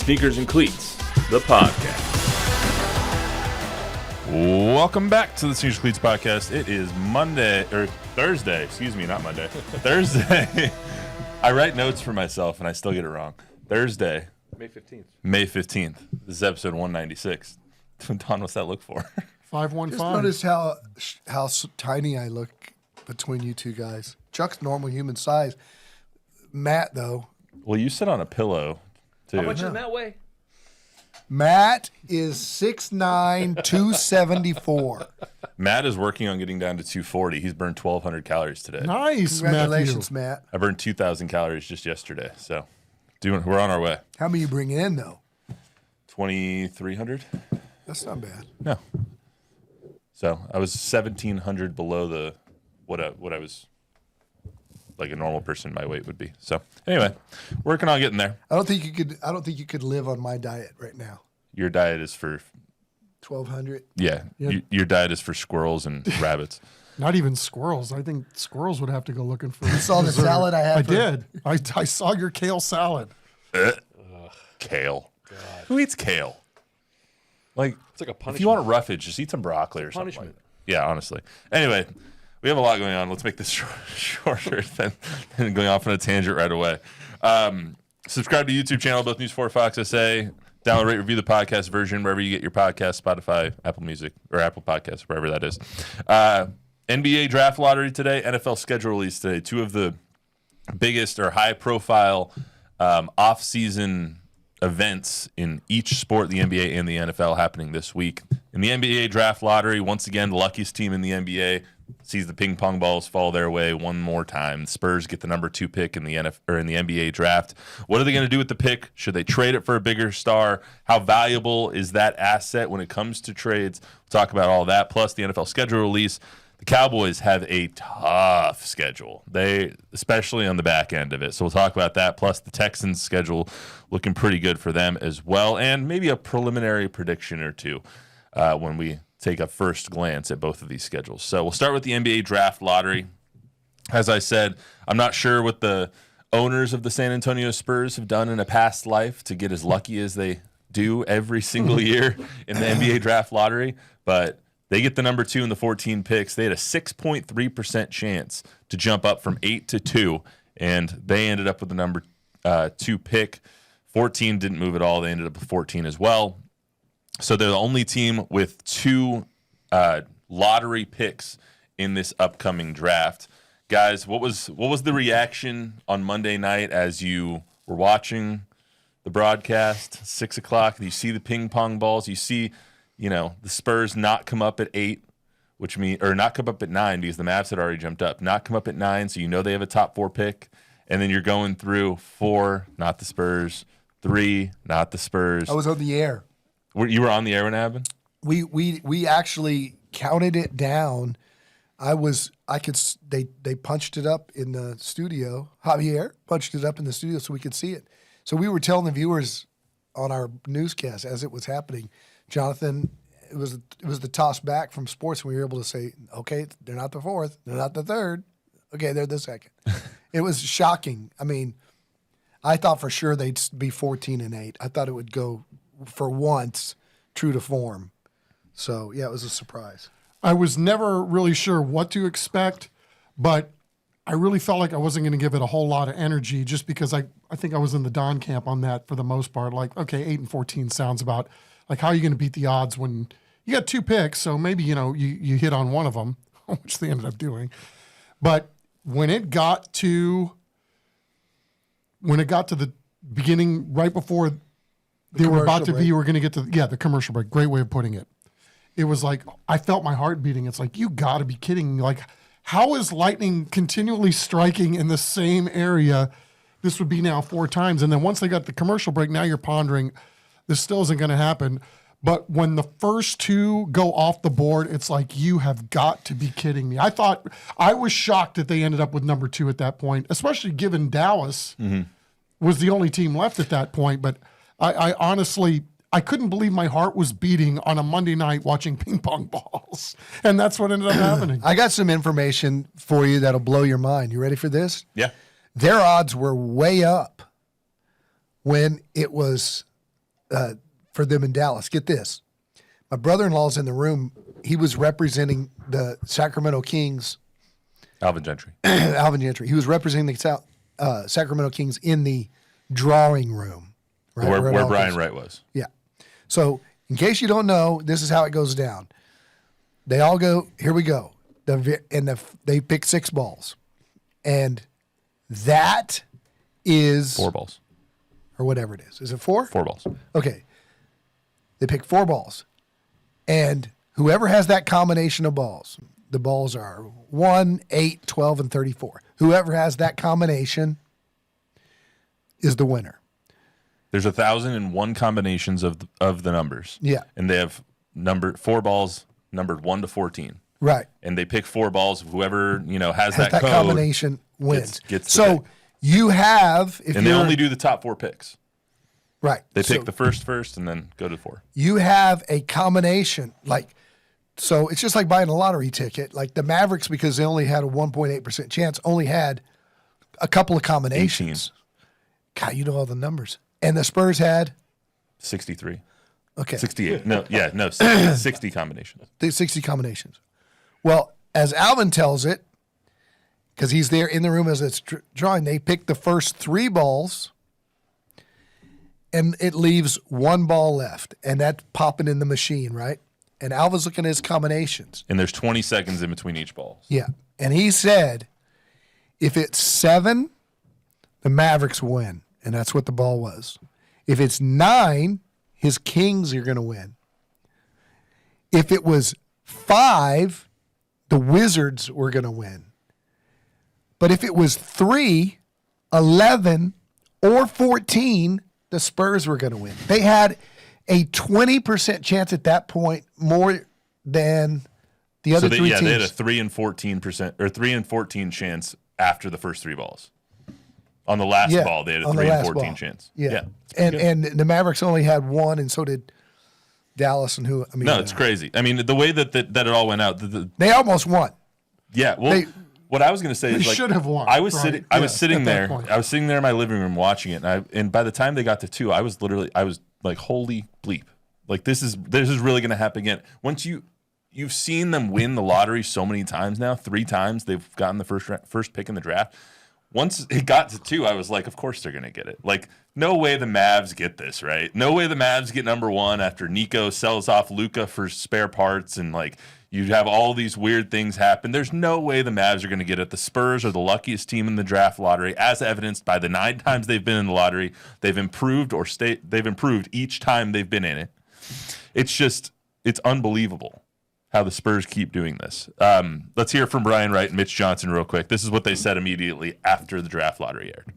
Sneakers and Cleats, the podcast. Welcome back to the Sneakers and Cleats podcast. It is Thursday. Excuse me, not Monday. Thursday. I write notes for myself and I still get it wrong. Thursday. May 15th. This is episode 196. Don, what's that look for? 515. Just notice how tiny I look between you two guys. Chuck's normal human size. Matt, though. Well, you sit on a pillow, too. How much does Matt weigh? Matt is 6'9", 274. Matt is working on getting down to 240. He's burned 1,200 calories today. Nice, Congratulations, Matthew. Matt. I burned 2,000 calories just yesterday. So we're on our way. How many you bring in, though? 2,300? That's not bad. No. So I was 1,700 below what I was like a normal person my weight would be. So anyway, working on getting there. I don't think you could live on my diet right now. Your diet is for 1,200. yeah. Your diet is for squirrels and rabbits. Not even squirrels. I think squirrels would have to go looking for. You saw the salad I had. I did. I saw your kale salad. Kale. God. Who eats kale? Like It's like a punishment. if you want a roughage, just eat some broccoli or something. Punishment. Yeah, honestly. Anyway, we have a lot going on. Let's make this shorter than going off on a tangent right away. Subscribe to the YouTube channel, both News 4 Fox SA. Download, rate, review the podcast version wherever you get your podcast, Spotify, Apple Music, or Apple Podcasts, wherever that is. NBA draft lottery today, NFL schedule release today. Two of the biggest or high-profile off-season events in each sport, the NBA and the NFL, happening this week. In the NBA draft lottery, once again, the luckiest team in the NBA sees the ping pong balls fall their way one more time. The Spurs get the number 2 pick in the NBA draft. What are they going to do with the pick? Should they trade it for a bigger star? How valuable is that asset when it comes to trades? We'll talk about all that, plus the NFL schedule release. The Cowboys have a tough schedule. Especially on the back end of it. So we'll talk about that, plus the Texans' schedule looking pretty good for them as well, and maybe a preliminary prediction or two when we take a first glance at both of these schedules. So we'll start with the NBA draft lottery. As I said, I'm not sure what the owners of the San Antonio Spurs have done in a past life to get as lucky as they do every single year in the NBA draft lottery, but they get the number 2 in the 14 picks. They had a 6.3% chance to jump up from 8 to 2, and they ended up with the number 2 pick. 14 didn't move at all. They ended up with 14 as well. So they're the only team with 2 lottery picks in this upcoming draft. Guys, what was the reaction on Monday night as you were watching the broadcast, 6 o'clock? You see the ping pong balls. You see, the Spurs not come up at 8, or not come up at 9 because the Mavs had already jumped up. Not come up at 9, so they have a top 4 pick. And then you're going through 4, not the Spurs. 3, not the Spurs. I was on the air. You were on the air when it happened? We actually counted it down. They punched it up in the studio. Javier punched it up in the studio so we could see it. So we were telling the viewers on our newscast as it was happening, Jonathan, it was the toss back from sports, and we were able to say, okay, they're not the 4th, they're not the 3rd, okay, they're the 2nd. It was shocking. I mean, I thought for sure they'd be 14 and 8. I thought it would go for once true to form. So yeah, it was a surprise. I was never really sure what to expect, but I really felt like I wasn't going to give it a whole lot of energy just because I think I was in the Don camp on that for the most part. Like, okay, 8 and 14 sounds about like how are you going to beat the odds when you got 2 picks, so maybe you hit on one of them, which they ended up doing. But when it got to the beginning, right before you were going to get to the commercial break. Great way of putting it. It was like I felt my heart beating. It's like, you got to be kidding me. Like, how is lightning continually striking in the same area? This would be now 4 times. And then once they got the commercial break, now you're pondering, this still isn't going to happen. But when the first 2 go off the board, it's like, you have got to be kidding me. I was shocked that they ended up with number 2 at that point, especially given Dallas was the only team left at that point. But I honestly, I couldn't believe my heart was beating on a Monday night watching ping pong balls. And that's what ended up happening. I got some information for you that'll blow your mind. You ready for this? Yeah. Their odds were way up when it was for them in Dallas. Get this. My brother-in-law's in the room. He was representing the Sacramento Kings. Alvin Gentry. Alvin Gentry. He was representing the Sacramento Kings in the drawing room. Right, Where Brian Wright was. Yeah. So in case you don't know, this is how it goes down. They all go, here we go. They pick 6 balls. And that is 4 balls. Or whatever it is. Is it 4? 4 balls. Okay. They pick 4 balls. And whoever has that combination of balls, the balls are 1, 8, 12, and 34. Whoever has that combination is the winner. There's 1,001 combinations of the numbers. Yeah. And they have 4 balls numbered 1 to 14. Right. And they pick 4 balls. Whoever, has that code combination wins. Gets so you have, if and they only do the top 4 picks. Right. They pick the first and then go to 4. You have a combination, so it's just like buying a lottery ticket. Like the Mavericks, because they only had a 1.8% chance, only had a couple of combinations. 18. God, you know all the numbers. And the Spurs had? 63. Okay. 68. No, 60 combinations. 60 combinations. Well, as Alvin tells it, because he's there in the room as it's drawing, they pick the first 3 balls, and it leaves 1 ball left, and that's popping in the machine, right? And Alvin's looking at his combinations. And there's 20 seconds in between each ball. Yeah. And he said, if it's 7, the Mavericks win, and that's what the ball was. If it's 9, his Kings are going to win. If it was 5, the Wizards were going to win. But if it was 3, 11, or 14, the Spurs were going to win. They had a 20% chance at that point, more than the other 3 teams. They had a 3 and 14% or 3 and 14 chance after the first 3 balls. On the last ball, they had a 3 and 14 chance. Yeah. And the Mavericks only had 1, and so did Dallas and who? I mean, no, it's crazy. I mean, the way that it all went out. They almost won. Yeah. Well, what I was going to say is They should have won. I was sitting. I was sitting at there. that point. I was sitting there in my living room watching it, and by the time they got to 2, I was like, holy bleep! Like this is really going to happen again. Once you've seen them win the lottery so many times now, 3 times they've gotten the first pick in the draft. Once it got to 2, I was like, of course they're going to get it. Like, no way the Mavs get this, right? No way the Mavs get number 1 after Nico sells off Luka for spare parts and, you have all these weird things happen. There's no way the Mavs are going to get it. The Spurs are the luckiest team in the draft lottery, as evidenced by the 9 times they've been in the lottery. They've improved each time they've been in it. It's unbelievable how the Spurs keep doing this. Let's hear from Brian Wright and Mitch Johnson real quick. This is what they said immediately after the draft lottery aired.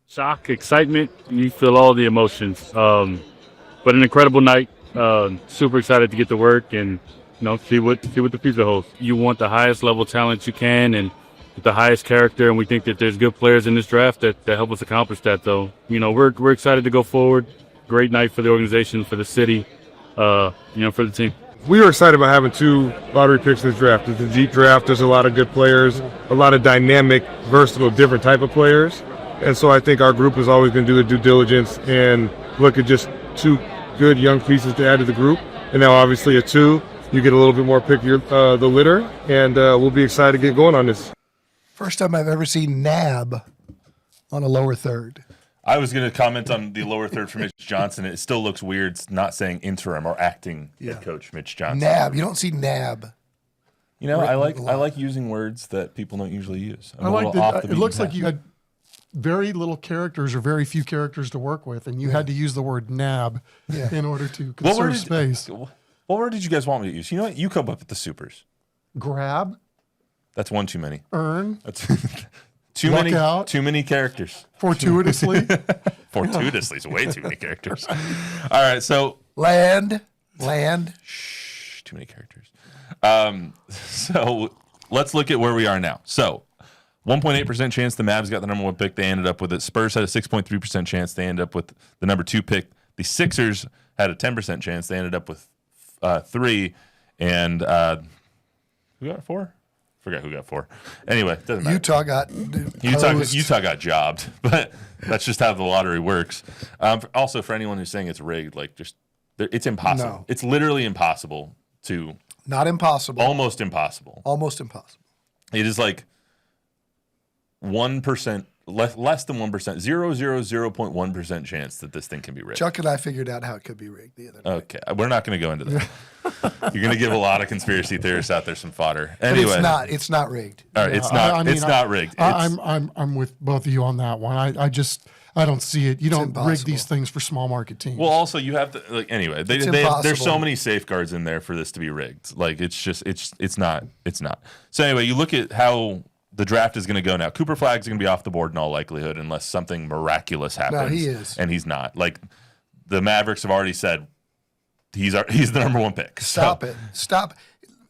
Shock, excitement, you feel all the emotions. But an incredible night. Super excited to get to work and see what the future holds. You want the highest level talent you can and the highest character, and we think that there's good players in this draft that help us accomplish that. Though we're excited to go forward. Great night for the organization, for the city, for the team. We were excited about having 2 lottery picks in this draft. It's a deep draft. There's a lot of good players, a lot of dynamic, versatile, different type of players. And so I think our group is always going to do the due diligence and look at just 2 good young pieces to add to the group. And now obviously at 2, you get a little bit more pick the litter, and we'll be excited to get going on this. First time I've ever seen NAB on a lower third. I was going to comment on the lower third for Mitch Johnson. It still looks weird not saying interim or acting head coach Mitch Johnson. NAB. You don't see NAB. I like using words that people don't usually use. I like that. It looks like you had very little characters or very few characters to work with, and you had to use the word nab in order to conserve space. What word did you guys want me to use? You know what? You come up with the supers. Grab. That's 1 too many. Earn. That's too many characters. Fortuitously. Fortuitously is way too many characters. All right, so Land. Shh, too many characters. So let's look at where we are now. So 1.8% chance the Mavs got the number 1 pick. They ended up with it. Spurs had a 6.3% chance. They ended up with the number 2 pick. The Sixers had a 10% chance. They ended up with 3. And who got 4? Forgot who got 4. Anyway, doesn't matter. Utah got hosed. Utah got jobbed, but that's just how the lottery works. Also, for anyone who's saying it's rigged, like it's impossible. No. It's literally impossible to. Not impossible. Almost impossible. Almost impossible. It is like 1%, less than 1%, 0.1% chance that this thing can be rigged. Chuck and I figured out how it could be rigged the other day. Okay, we're not going to go into that. You're going to give a lot of conspiracy theorists out there some fodder. But Anyway, it's not rigged. all right, it's not. It's not rigged. I'm with both of you on that one. I don't see it. You don't rig impossible. these things for small market teams. Well, also you have to anyway. It's There's impossible. so many safeguards in there for this to be rigged. Like it's not. So anyway, you look at how the draft is going to go now. Cooper Flagg's going to be off the board in all likelihood unless something miraculous happens. he is. And he's not. Like the Mavericks have already said he's the number 1 pick. Stop it. Stop.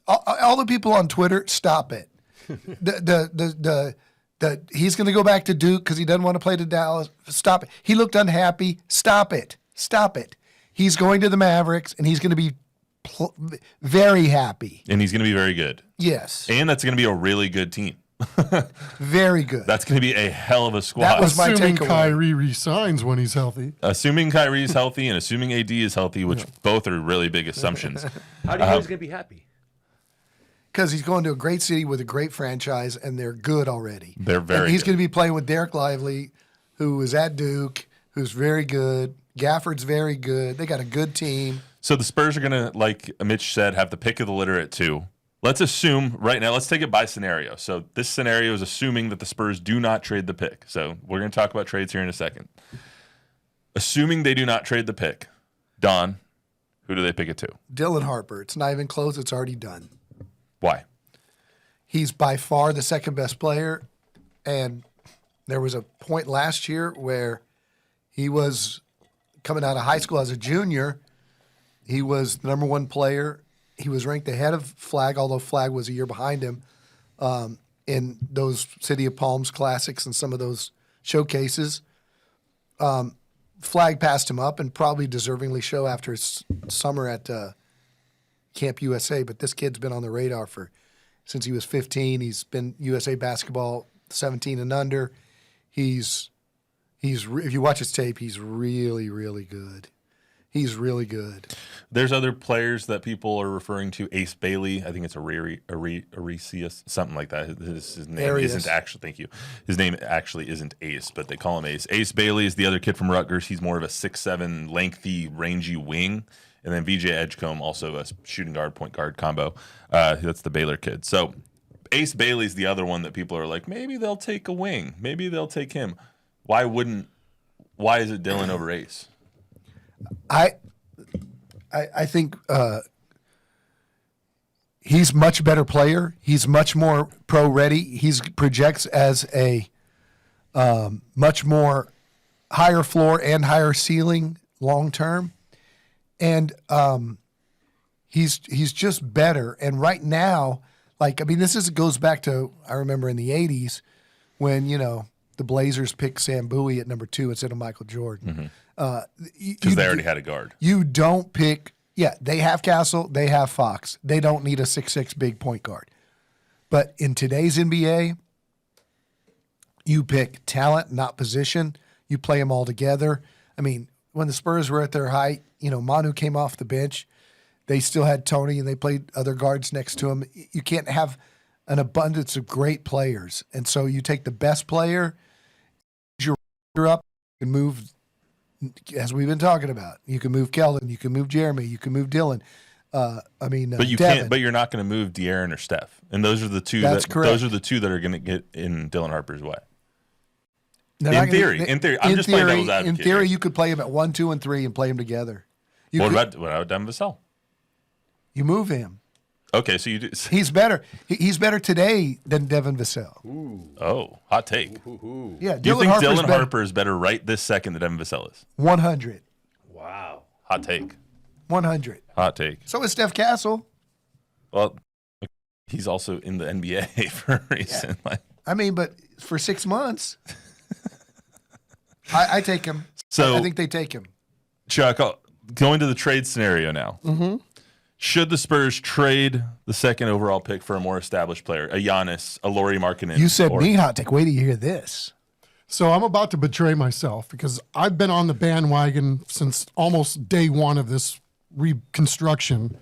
All the people on Twitter, stop it. He's going to go back to Duke because he doesn't want to play to Dallas. Stop it. He looked unhappy. Stop it. Stop it. He's going to the Mavericks, and he's going to be very happy. And he's going to be very good. Yes. And that's going to be a really good team. Very good. That's going to be a hell of a squad. That was my assuming takeaway. Kyrie resigns when he's healthy. Assuming Kyrie is healthy and assuming AD is healthy, which both are really big assumptions. How do you know he's going to be happy? Because he's going to a great city with a great franchise, and they're good already. They're very And he's good. going to be playing with Derek Lively, who was at Duke, who's very good. Gafford's very good. They got a good team. So the Spurs are going to, like Mitch said, have the pick of the litter at 2. Let's assume right now, let's take it by scenario. So this scenario is assuming that the Spurs do not trade the pick. So we're going to talk about trades here in a second. Assuming they do not trade the pick, Don, who do they pick it to? Dylan Harper. It's not even close. It's already done. Why? He's by far the second best player. And there was a point last year where he was coming out of high school as a junior. He was the number 1 player. He was ranked ahead of Flagg, although Flagg was a year behind him in those City of Palms Classics and some of those showcases. Flagg passed him up and probably deservingly so after his summer at Camp USA. But this kid's been on the radar since he was 15. He's been USA basketball 17 and under. If you watch his tape, he's really, really good. He's really good. There's other players that people are referring to. Ace Bailey, I think it's Aresius, something like that. His name Arias. isn't actually. Thank you. His name actually isn't Ace, but they call him Ace. Ace Bailey is the other kid from Rutgers. He's more of a 6'7", lengthy, rangy wing. And then VJ Edgecombe, also a shooting guard, point guard combo. That's the Baylor kid. So Ace Bailey's the other one that people are like, maybe they'll take a wing. Maybe they'll take him. Why is it Dylan over Ace? I think he's much better player. He's much more pro ready. He projects as a much more higher floor and higher ceiling long term, and he's just better. And right now, this goes back to, I remember in the '80s when the Blazers picked Sam Bowie at number 2 instead of Michael Jordan. Mm-hmm. Because they already had a guard. You don't pick. Yeah, they have Castle. They have Fox. They don't need a 6'6" big point guard. But in today's NBA, you pick talent, not position. You play them all together. I mean, when the Spurs were at their height, Manu came off the bench. They still had Tony, and they played other guards next to him. You can't have an abundance of great players. And so you take the best player, you're up, and move. As we've been talking about, you can move Keldon, you can move Jeremy, you can move Dylan. But you Devin. Devin. But you're not going to move De'Aaron or Steph, and those are the two. That's correct. Those are the two that are going to get in Dylan Harper's way. In theory, I'm just playing devil's advocate. In theory, here. you could play them at 1, 2, and 3 and play them together. What about Devin Vassell? You move him. Okay, so you do. He's better. He's better today than Devin Vassell. Oh, hot take. Yeah, You think Harper's Dylan Harper is better right this second than Devin Vassell is? 100. Wow. Hot take. 100. Hot take. So is Steph Castle. Well, he's also in the NBA for a reason. Yeah. But for 6 months, I take him. So I think they take him. Chuck, going to the trade scenario now. Mm-hmm. Should the Spurs trade the second overall pick for a more established player, a Giannis, a Lauri Markkanen? You said or- me hot take. Wait till you hear this. So I'm about to betray myself because I've been on the bandwagon since almost day one of this reconstruction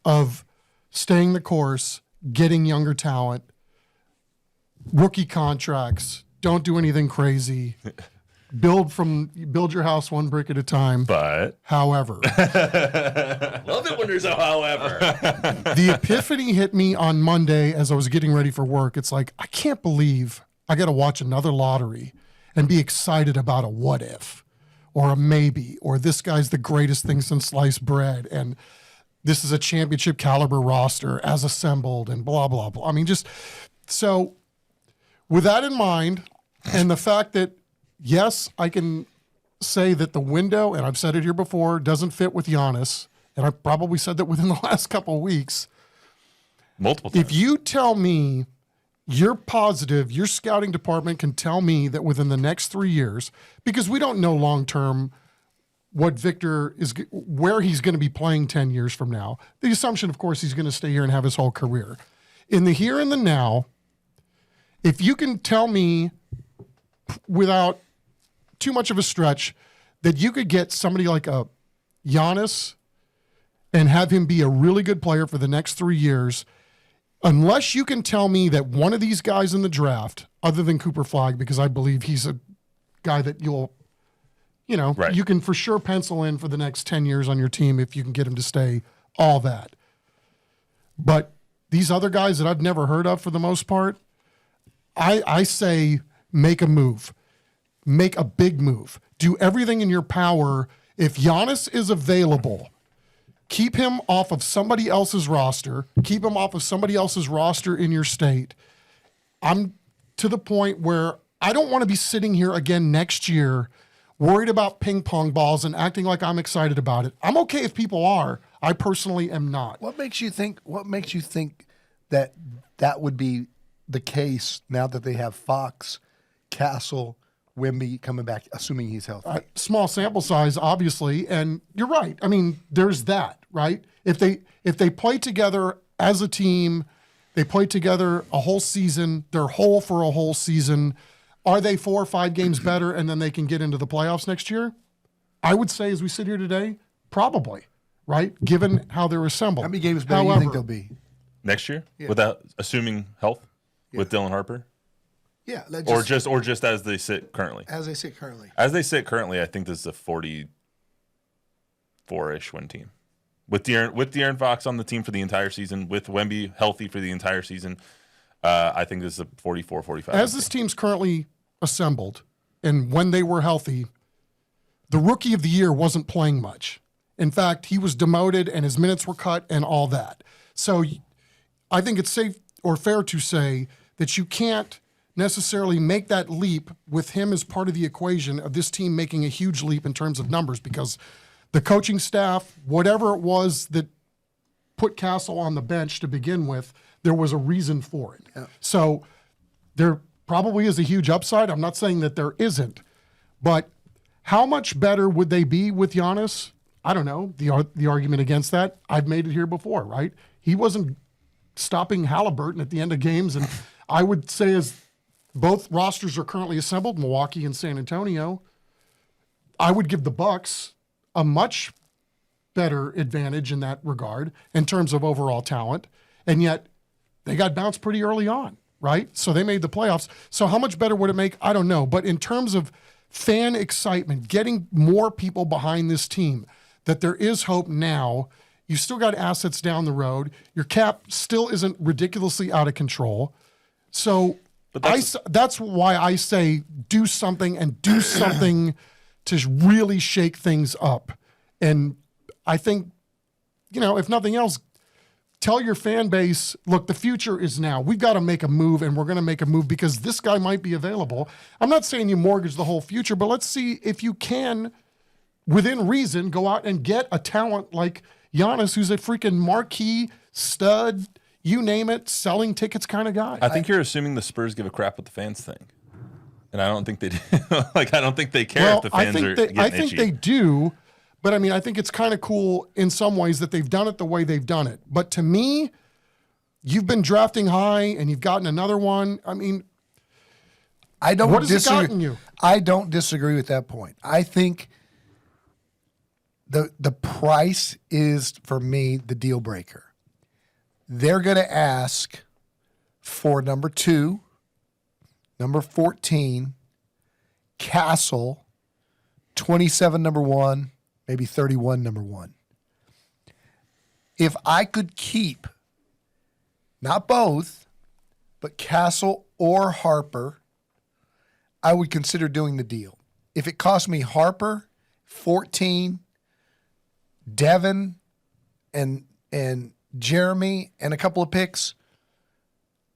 of staying the course, getting younger talent, rookie contracts, don't do anything crazy, build your house one brick at a time. But However, Love it when there's a however. the epiphany hit me on Monday as I was getting ready for work. It's like, I can't believe I got to watch another lottery and be excited about a what if or a maybe, or this guy's the greatest thing since sliced bread. And this is a championship caliber roster as assembled and blah, blah, blah. I mean, just so with that in mind, and the fact that, yes, I can say that the window, and I've said it here before, doesn't fit with Giannis. And I probably said that within the last couple of weeks. multiple times. If you tell me you're positive, your scouting department can tell me that within the next 3 years, because we don't know long term what Victor is, where he's going to be playing 10 years from now. The assumption, of course, he's going to stay here and have his whole career. In the here and the now, if you can tell me without too much of a stretch that you could get somebody like a Giannis and have him be a really good player for the next 3 years, unless you can tell me that one of these guys in the draft, other than Cooper Flagg, because I believe he's a guy that Right. you can for sure pencil in for the next 10 years on your team if you can get him to stay, all that. But these other guys that I've never heard of for the most part, I say make a move. Make a big move. Do everything in your power. If Giannis is available, keep him off of somebody else's roster. Keep him off of somebody else's roster in your state. I'm to the point where I don't want to be sitting here again next year worried about ping pong balls and acting like I'm excited about it. I'm okay if people are. I personally am not. What makes you think that that would be the case now that they have Fox, Castle, Wemby coming back, assuming he's healthy? Small sample size, obviously, and you're right. I mean, there's that, right? If they play together as a team, they play together a whole season, they're whole for a whole season. Are they 4 or 5 games better, and then they can get into the playoffs next year? I would say, as we sit here today, probably, right? Given how they're assembled. How many games better do you think they'll be? Next year, without assuming health with Dylan Harper, Yeah, or just as they sit currently. as they sit currently. As they sit currently, I think this is a 44-ish win team. With De'Aaron Fox on the team for the entire season, with Wemby healthy for the entire season, I think this is a 44, 45. As this team's currently assembled, and when they were healthy, the rookie of the year wasn't playing much. In fact, he was demoted and his minutes were cut and all that. So I think it's safe or fair to say that you can't necessarily make that leap with him as part of the equation of this team making a huge leap in terms of numbers, because the coaching staff, whatever it was that put Castle on the bench to begin with, there was a reason for it. Yeah. So there probably is a huge upside. I'm not saying that there isn't, but how much better would they be with Giannis? I don't know. The argument against that, I've made it here before, right? He wasn't stopping Halliburton at the end of games, and I would say as both rosters are currently assembled, Milwaukee and San Antonio, I would give the Bucks a much better advantage in that regard in terms of overall talent, and yet they got bounced pretty early on, right? So they made the playoffs. So how much better would it make? I don't know. But in terms of fan excitement, getting more people behind this team, that there is hope now. You still got assets down the road. Your cap still isn't ridiculously out of control. So that's why I say do something, and do something to really shake things up. And I think, if nothing else, tell your fan base, look, the future is now. We've got to make a move, and we're going to make a move because this guy might be available. I'm not saying you mortgage the whole future, but let's see if you can, within reason, go out and get a talent like Giannis, who's a freaking marquee stud, you name it, selling tickets kind of guy. I think you're assuming the Spurs give a crap what the fans think. And I don't think they do. I don't think they care if the fans are getting I think itchy. they do, But I mean, I think it's kind of cool in some ways that they've done it the way they've done it. But to me, you've been drafting high and you've gotten another one. I mean, what has it gotten you? I don't disagree with that point. I think the price is, for me, the deal breaker. They're going to ask for number 2, number 14, Castle, 27 number 1, maybe 31 number 1. If I could keep not both, but Castle or Harper, I would consider doing the deal. If it cost me Harper, 14, Devin, and Jeremy, and a couple of picks,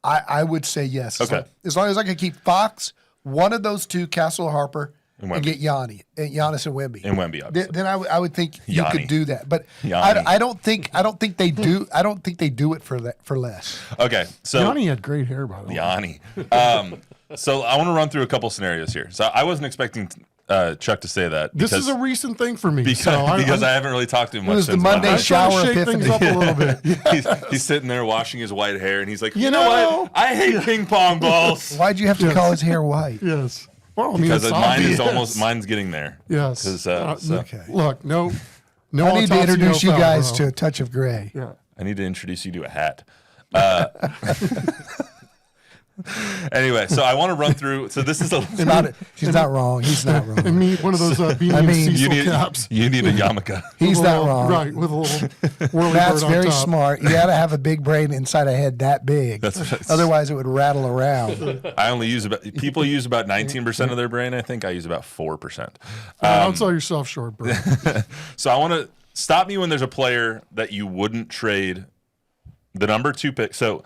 I would say yes. Okay. As long as I could keep Fox, one of those two, Castle or Harper, and get Giannis and Wemby. And Wemby, obviously. Then I would think you could do that. But Yanni. I don't think they do. I don't think they do it for less. Okay, so Yanni had great hair, by the way. Yanni. So I want to run through a couple scenarios here. So I wasn't expecting Chuck to say that. This is a recent thing for me. Because, so because I haven't really talked to him much was the since Monday I'm trying shower to shake epiphany. things up a little bit. He's sitting there washing his white hair, and he's like, You know know- what? I hate ping pong balls. Why'd you have to call his hair white? Yes. Well, I mean, Because it's mine is obvious. mine's getting there. Yes. 'Cause, Okay. Look, no I need to autopsy, introduce no you foul, guys bro. to a touch of gray. Yeah. I need to introduce you to a hat. Anyway, so I want to run through. So this is a. She's not wrong. He's not And wrong. me, one of those Beanie I and mean, Cecil you caps. need a yarmulke. He's With a not little- wrong. Right, with a little whirly That's bird on very top. smart. You got to have a big brain inside a head that big. That's Otherwise, it would rattle around. I only use about. People use about 19% of their brain. I think I use about 4%. Don't sell yourself short, bro. So I want to stop me when there's a player that you wouldn't trade the number 2 pick. So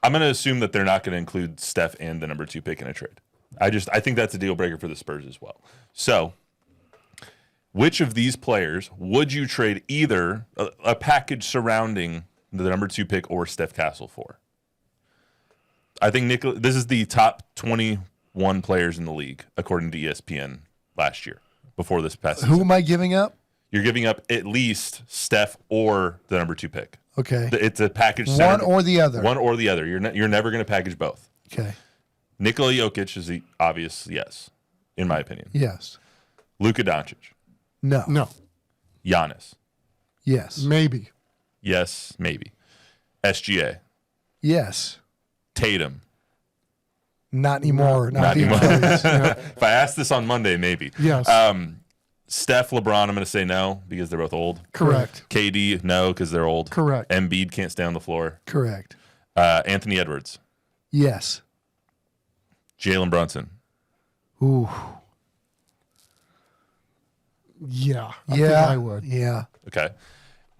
I'm going to assume that they're not going to include Steph and the number 2 pick in a trade. I think that's a deal breaker for the Spurs as well. So which of these players would you trade either a package surrounding the number 2 pick or Steph Castle for? I think this is the top 21 players in the league, according to ESPN last year, before this past season. Who am I giving up? You're giving up at least Steph or the number 2 pick. Okay. It's a package. One or the other. One or the other. You're never going to package both. Okay. Nikola Jokic is the obvious yes, in my opinion. Yes. Luka Doncic. No. No, Giannis. Yes. maybe. Yes, maybe. SGA. Yes. Tatum. Not anymore. Not even anymore. close. If I ask this on Monday, maybe. Yes. Steph, LeBron, I'm going to say no because they're both old. Correct. KD, no because they're old. Correct. Embiid can't stay on the floor. Correct. Anthony Edwards. Yes. Jalen Brunson. Ooh. Yeah. I think I would. Yeah. Okay.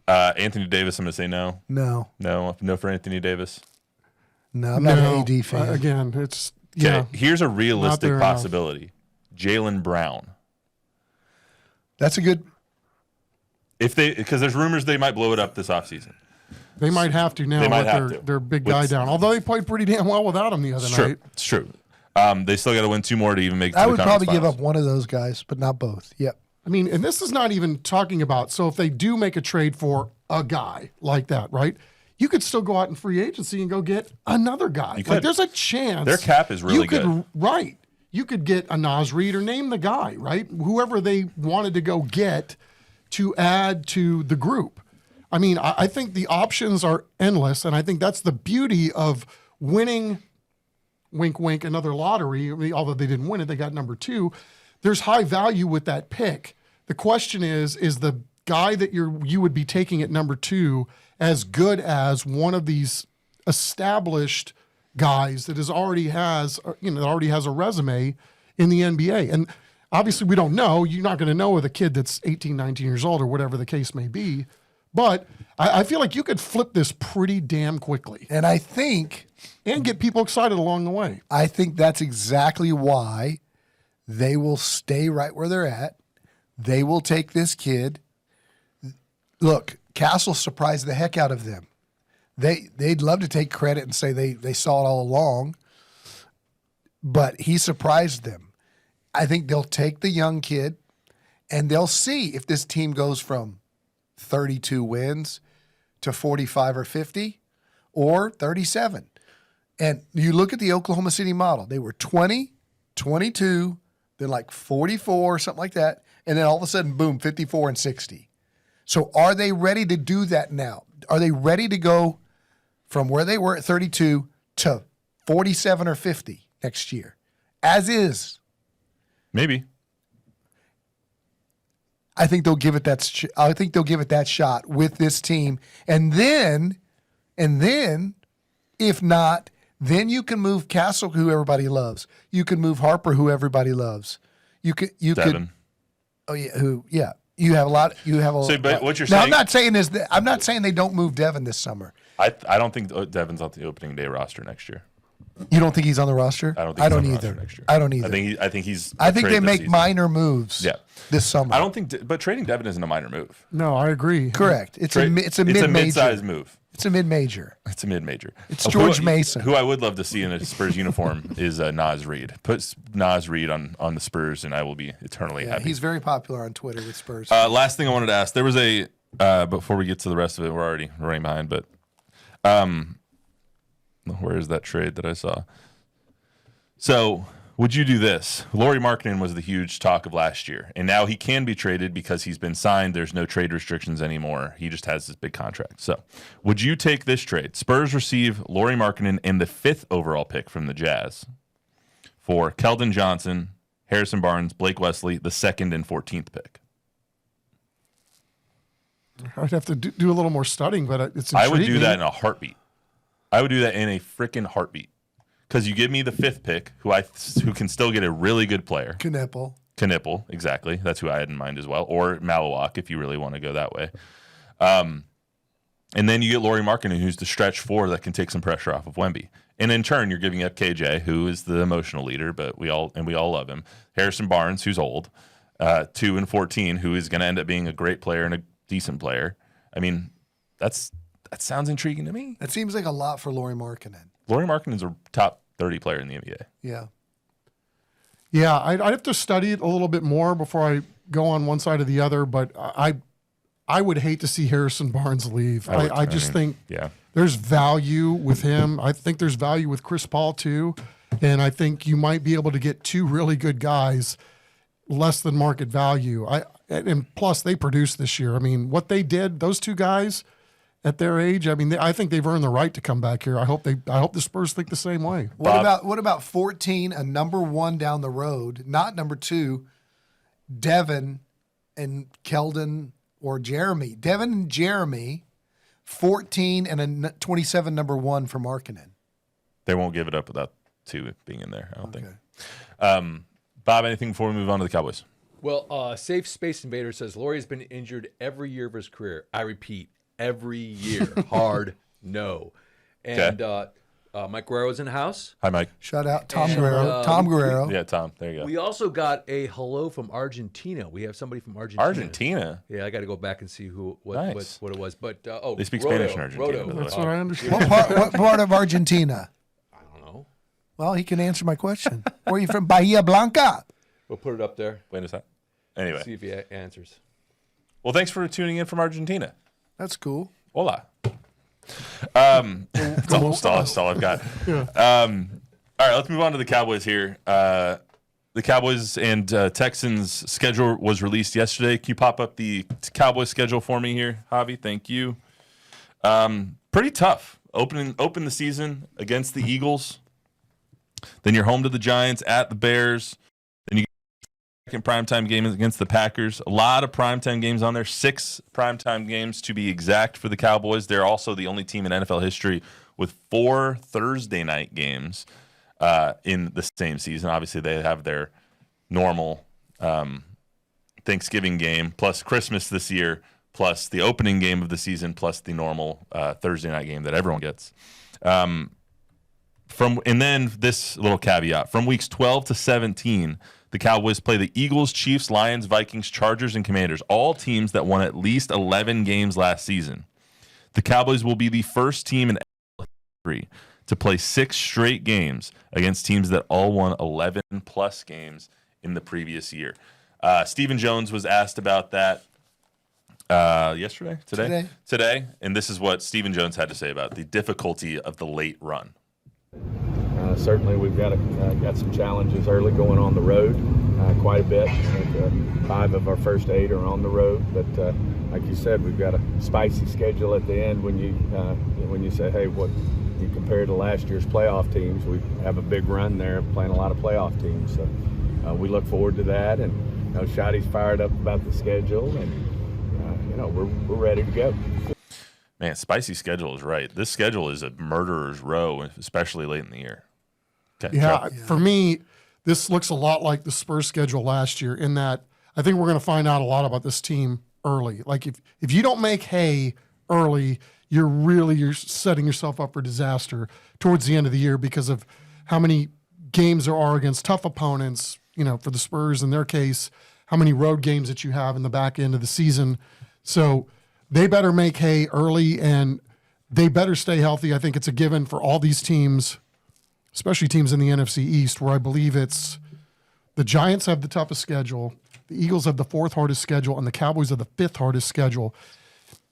Anthony Davis, I'm going to say no. No. No for Anthony Davis. No. I'm not No. an AD fan. Again, it's Okay. yeah. Here's a Not realistic there enough. possibility. Jalen Brown. That's a good. Because there's rumors they might blow it up this offseason. They might have to now They might with have to. their big With- guy down. Although they played pretty damn well without him the other It's true. night. It's true. They still got to win 2 more to even make. I the would conference probably give finals. up one of those guys, but not both. Yep. I mean, and this is not even talking about. So if they do make a trade for a guy like that, right? You could still go out in free agency and go get another guy. You Like could. there's a chance Their cap is really you could, good. Right. You could get a Nas Reed or name the guy, right? Whoever they wanted to go get to add to the group. I mean, I think the options are endless, and I think that's the beauty of winning, wink, wink, another lottery. I mean, although they didn't win it, they got number 2. There's high value with that pick. The question is the guy that you would be taking at number 2 as good as one of these established guys that already has a resume in the NBA? And obviously we don't know. You're not going to know with a kid that's 18, 19 years old or whatever the case may be. But I feel like you could flip this pretty damn quickly And I think and get people excited along the way. that's exactly why they will stay right where they're at. They will take this kid. Look, Castle surprised the heck out of them. They'd love to take credit and say they saw it all along, but he surprised them. I think they'll take the young kid and they'll see if this team goes from 32 wins to 45 or 50 or 37. And you look at the Oklahoma City model. They were 20, 22, then like 44, something like that. And then all of a sudden, boom, 54 and 60. So are they ready to do that now? Are they ready to go from where they were at 32 to 47 or 50 next year? As is. Maybe. I think they'll give it that shot with this team. And then if not, then you can move Castle, who everybody loves. You can move Harper, who everybody loves. You could. Oh yeah. You have a lot. So, but what you're now, saying? I'm not saying they don't move Devin this summer. I don't think Devin's on the opening day roster next year. You don't think he's on the roster? I don't think he's on the roster either. next year. I don't either. I think they make minor moves. Yeah. This summer. I don't think, but trading Devin isn't a minor move. No, I agree. Correct. It's a mid-major. mid-sized move. It's a mid-major. It's a mid-major. It's George Mason. Who I would love to see in a Spurs uniform is Nas Reed. Put Nas Reed on the Spurs, and I will be eternally happy. He's very popular on Twitter with Spurs. Last thing I wanted to ask. There was before we get to the rest of it, we're already running behind, but where is that trade that I saw? So, would you do this? Lauri Markkanen was the huge talk of last year, and now he can be traded because he's been signed. There's no trade restrictions anymore. He just has this big contract. So, would you take this trade? Spurs receive Lauri Markkanen and the 5th overall pick from the Jazz for Keldon Johnson, Harrison Barnes, Blake Wesley, the 2nd and 14th pick. I'd have to do a little more studying, but it's I would do intriguing. that in a heartbeat. I would do that in a freaking heartbeat. Because you give me the 5th pick, who can still get a really good player. Knipple, exactly. That's who I had in mind as well. Or Malawak, if you really want to go that way. And then you get Lauri Markkanen, who's the stretch 4 that can take some pressure off of Wemby. And in turn, you're giving up KJ, who is the emotional leader, but we all love him. Harrison Barnes, who's old. 2 and 14, who is going to end up being a great player and a decent player. I mean, that sounds intriguing to me. That seems like a lot for Lauri Markkanen. Lauri Markkanen is a top 30 player in the NBA. Yeah. Yeah, I'd have to study it a little bit more before I go on one side or the other, but I would hate to see Harrison Barnes leave. I just think there's value with him. I think there's value with Chris Paul too, and I think you might be able to get 2 really good guys less than market value. And plus they produced this year. I mean, what they did, those 2 guys at their age, I mean, I think they've earned the right to come back here. I hope the Spurs think the same way. What about 14, a number 1 down the road, not number 2, Devin and Keldon or Jeremy. Devin and Jeremy, 14 and a 27 number 1 for Markkanen. They won't give it up without 2 being in there, I don't think. Bob, anything before we move on to the Cowboys? Well, Safe Space Invader says Lauri's been injured every year of his career. I repeat, every year. Hard no. And Mike Guerrero's in the house. Hi, Mike. Shout out Tom Guerrero. Tom Guerrero. Yeah, Tom. There you go. We also got a hello from Argentina. We have somebody from Argentina. Argentina? Yeah, I got to go back and see what it was. But they speak Spanish in Argentina. That's what I understand. What part of Argentina? I don't know. Well, he can answer my question. Where are you from? Bahia Blanca. We'll put it up there. Wait a second. Anyway. See if he answers. Well, thanks for tuning in from Argentina. That's cool. Hola. That's almost all I've got. All right, let's move on to the Cowboys here. The Cowboys and Texans schedule was released yesterday. Can you pop up the Cowboys schedule for me here, Javi? Thank you. Pretty tough. Open the season against the Eagles. Then you're home to the Giants, at the Bears. Then you get primetime game against the Packers. A lot of primetime games on there. 6 primetime games to be exact for the Cowboys. They're also the only team in NFL history with 4 Thursday night games in the same season. Obviously, they have their normal Thanksgiving game, plus Christmas this year, plus the opening game of the season, plus the normal Thursday night game that everyone gets. And then this little caveat. From weeks 12 to 17, the Cowboys play the Eagles, Chiefs, Lions, Vikings, Chargers, and Commanders, all teams that won at least 11 games last season. The Cowboys will be the first team in history to play 6 straight games against teams that all won 11-plus games in the previous year. Stephen Jones was asked about that yesterday, today, and this is what Stephen Jones had to say about the difficulty of the late run. Certainly, we've got some challenges early going on the road, quite a bit. I think 5 of our first 8 are on the road, but like you said, we've got a spicy schedule at the end. When you say, hey, what you compare to last year's playoff teams, we have a big run there, playing a lot of playoff teams. So we look forward to that, and Shotty's fired up about the schedule, and we're ready to go. Man, spicy schedule is right. This schedule is a murderer's row, especially late in the year. Okay, yeah, for me, this looks a lot like the Spurs schedule last year in that I think we're going to find out a lot about this team early. Like if you don't make hay early, you're setting yourself up for disaster towards the end of the year because of how many games there are against tough opponents, for the Spurs in their case, how many road games that you have in the back end of the season. So they better make hay early and they better stay healthy. I think it's a given for all these teams, especially teams in the NFC East, where I believe it's the Giants have the toughest schedule, the Eagles have the 4th hardest schedule, and the Cowboys have the 5th hardest schedule.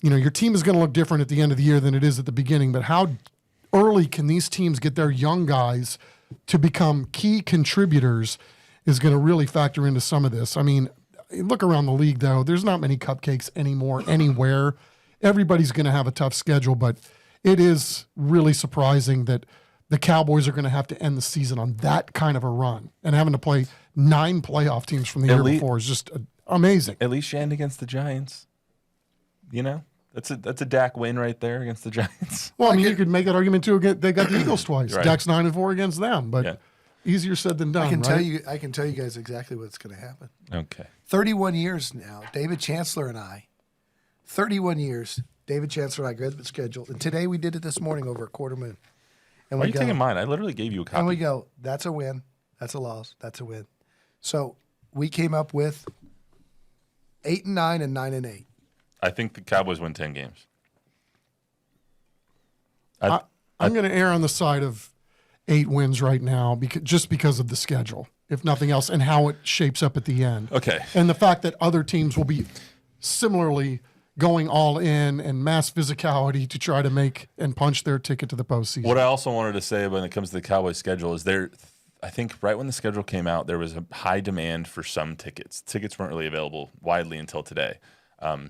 Your team is going to look different at the end of the year than it is at the beginning, but how early can these teams get their young guys to become key contributors is going to really factor into some of this. I mean, look around the league, though. There's not many cupcakes anymore anywhere. Everybody's going to have a tough schedule, but it is really surprising that the Cowboys are going to have to end the season on that kind of a run, and having to play 9 playoff teams from the year before is just amazing. At least you end against the Giants. That's a Dak win right there against the Giants. Well, I mean, you could make that argument too. They got the Eagles twice. Right. Dak's 9-4 against them, but easier said than done. I can tell you guys exactly what's going to happen. Okay. 31 years now, David Chancellor and I. 31 years, David Chancellor and I grabbed the schedule, and today we did it this morning over a quarter moon. And Why are you taking mine? I literally gave you a copy. And we go, that's a win, that's a loss, that's a win. So we came up with 8-9 and 9-8. I think the Cowboys win 10 games. I'm going to err on the side of 8 wins right now because of the schedule, if nothing else, and how it shapes up at the end. Okay. And the fact that other teams will be similarly going all in and mass physicality to try to make and punch their ticket to the postseason. What I also wanted to say when it comes to the Cowboys schedule is I think right when the schedule came out, there was a high demand for some tickets. Tickets weren't really available widely until today.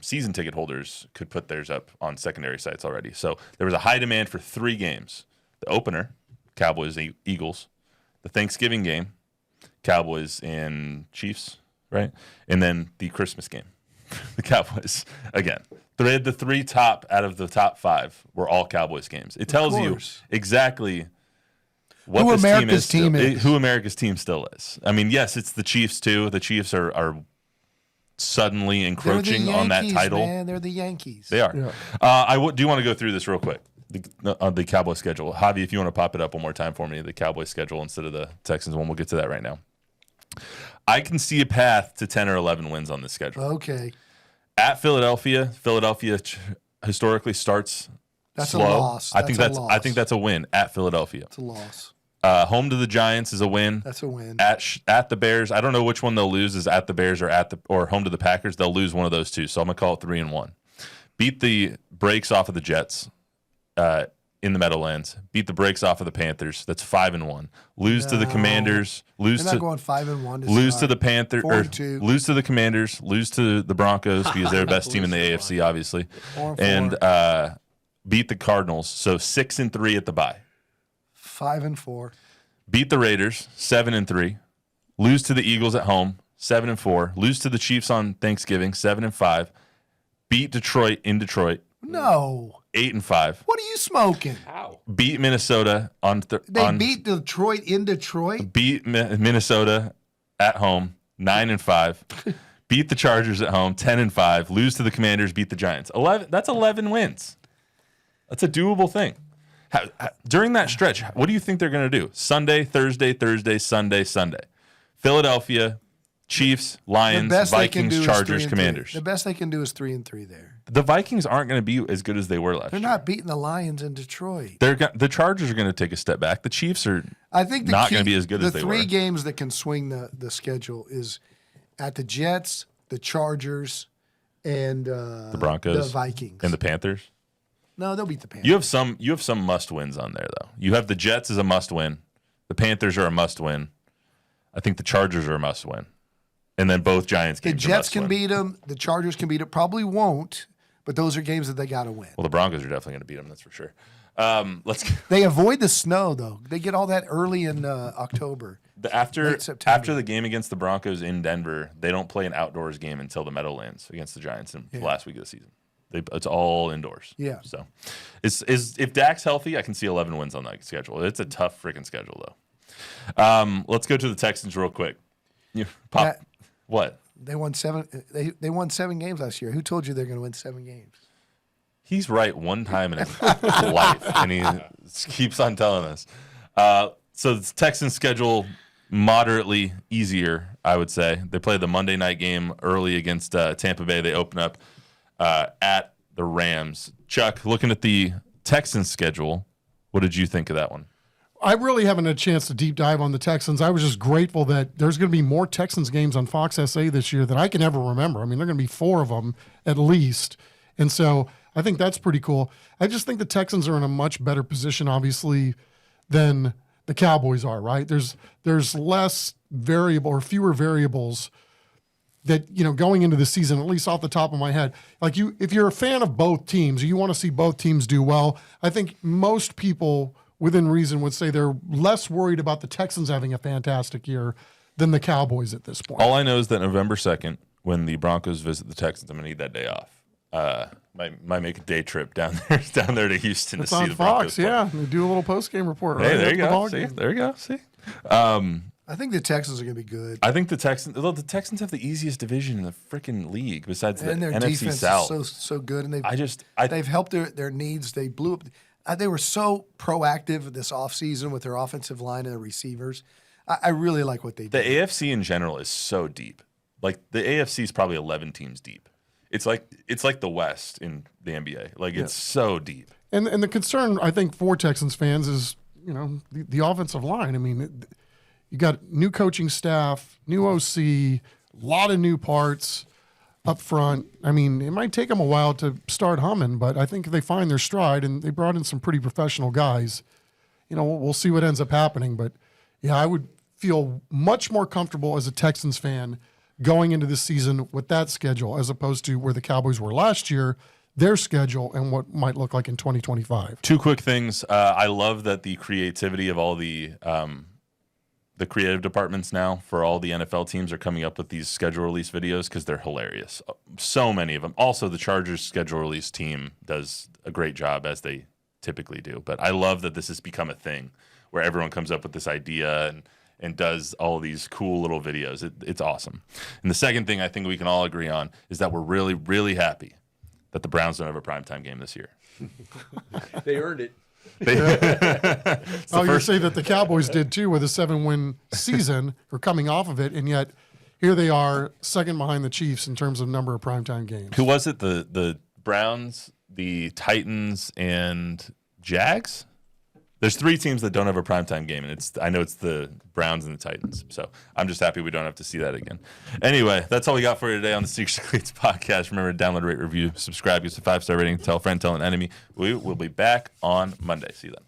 Season ticket holders could put theirs up on secondary sites already. So there was a high demand for 3 games. The opener, Cowboys, Eagles. The Thanksgiving game, Cowboys and Chiefs, right? And then the Christmas game, the Cowboys again. They had the 3 top out of the top 5 were all Cowboys games. It tells you exactly what who this America's team is. Who America's team still is. I mean, yes, it's the Chiefs too. The Chiefs are suddenly encroaching on that title. Man, they're the Yankees. They are. Yeah. Do want to go through this real quick. The Cowboys schedule. Javi, if you want to pop it up one more time for me, the Cowboys schedule instead of the Texans one. We'll get to that right now. I can see a path to 10 or 11 wins on this schedule. Okay. At Philadelphia historically starts That's slow. A loss. I think that's a win at Philadelphia. It's a loss. Home to the Giants is a win. That's a win. At the Bears, I don't know which one they'll lose. Is at the Bears or home to the Packers? They'll lose one of those two. So I'm gonna call it 3-1. Beat the brakes off of the Jets in the Meadowlands. Beat the brakes off of the Panthers. That's 5-1. Lose to the Commanders. They're not going 5-1. Lose to the Panthers. 4-2. Lose to the Commanders. Lose to the Broncos because they're the best team in the AFC, obviously. 4-4. And beat the Cardinals. So 6-3 at the bye. 5-4. Beat the Raiders, 7-3. Lose to the Eagles at home, 7-4. Lose to the Chiefs on Thanksgiving, 7-5. Beat Detroit in Detroit. No. 8-5. What are you smoking? How? Beat Minnesota They beat Detroit in Detroit. Beat Minnesota at home, 9-5. Beat the Chargers at home, 10-5. Lose to the Commanders. Beat the Giants. 11. That's 11 wins. That's a doable thing. During that stretch, what do you think they're going to do? Sunday, Thursday, Sunday. Philadelphia, Chiefs, Lions, Vikings, Chargers, Commanders. The best they can do is 3-3 there. The Vikings aren't going to be as good as they were last year. They're not beating the Lions in Detroit. The Chargers are going to take a step back. The Chiefs are not going to be as good as they were. The 3 games that can swing the schedule is at the Jets, the Chargers, and The Broncos, the Vikings, and the Panthers. No, they'll beat the Panthers. You have some must wins on there though. You have the Jets as a must win. The Panthers are a must win. I think the Chargers are a must win. And then both Giants games. The Jets can beat them. The Chargers can beat them. Probably won't, but those are games that they got to win. Well, the Broncos are definitely going to beat them. That's for sure. They avoid the snow though. They get all that early in October. After the game against the Broncos in Denver, they don't play an outdoors game until the Meadowlands against the Giants in the last week of the season. It's all indoors. Yeah. So, if Dak's healthy, I can see 11 wins on that schedule. It's a tough freaking schedule though. Let's go to the Texans real quick. What? They won 7. They won 7 games last year. Who told you they're going to win 7 games? He's right one time in his life, and he keeps on telling us. So the Texans schedule moderately easier, I would say. They play the Monday night game early against Tampa Bay. They open up at the Rams. Chuck, looking at the Texans schedule, what did you think of that one? I really haven't had a chance to deep dive on the Texans. I was just grateful that there's going to be more Texans games on Fox SA this year than I can ever remember. I mean, there are going to be 4 of them at least. And so I think that's pretty cool. I just think the Texans are in a much better position, obviously, than the Cowboys are, right? There's less variable or fewer variables that, going into the season, at least off the top of my head. Like if you're a fan of both teams, you want to see both teams do well. I think most people within reason would say they're less worried about the Texans having a fantastic year than the Cowboys at this point. All I know is that November 2nd, when the Broncos visit the Texans, I'm going to need that day off. Might make a day trip down there to Houston it's to see on the Fox, Broncos play. yeah. We do a little post-game report. Hey, right there you after go. the See, game. there you go. See. I think the Texans are going to be good. I think the Texans have the easiest division in the freaking league besides the And their NFC defense South. is so good, and they've they've helped their needs. They blew up. They were so proactive this offseason with their offensive line and their receivers. I really like what they did. The AFC in general is so deep. Like the AFC is probably 11 teams deep. It's like the West in the NBA. Like it's so deep. And the concern, I think, for Texans fans is, the offensive line. I mean, you got new coaching staff, new OC, a lot of new parts up front. I mean, it might take them a while to start humming, but I think if they find their stride, and they brought in some pretty professional guys, we'll see what ends up happening. But, yeah, I would feel much more comfortable as a Texans fan going into this season with that schedule as opposed to where the Cowboys were last year, their schedule, and what might look like in 2025. 2 quick things. I love that the creativity of all the creative departments now for all the NFL teams are coming up with these schedule release videos because they're hilarious. So many of them. Also, the Chargers schedule release team does a great job, as they typically do. But I love that this has become a thing where everyone comes up with this idea and does all these cool little videos. It's awesome. And the second thing I think we can all agree on is that we're really, really happy that the Browns don't have a primetime game this year. They earned it. You say that the Cowboys did too with a 7-win season or coming off of it, and yet here they are second behind the Chiefs in terms of number of primetime games. Who was it? The Browns, the Titans, and Jags? There's 3 teams that don't have a primetime game, and I know it's the Browns and the Titans. So I'm just happy we don't have to see that again. Anyway, that's all we got for you today on the Sneakers and Cleats podcast. Remember to download, rate, review, subscribe, give us a 5-star rating, tell a friend, tell an enemy. We will be back on Monday. See you then.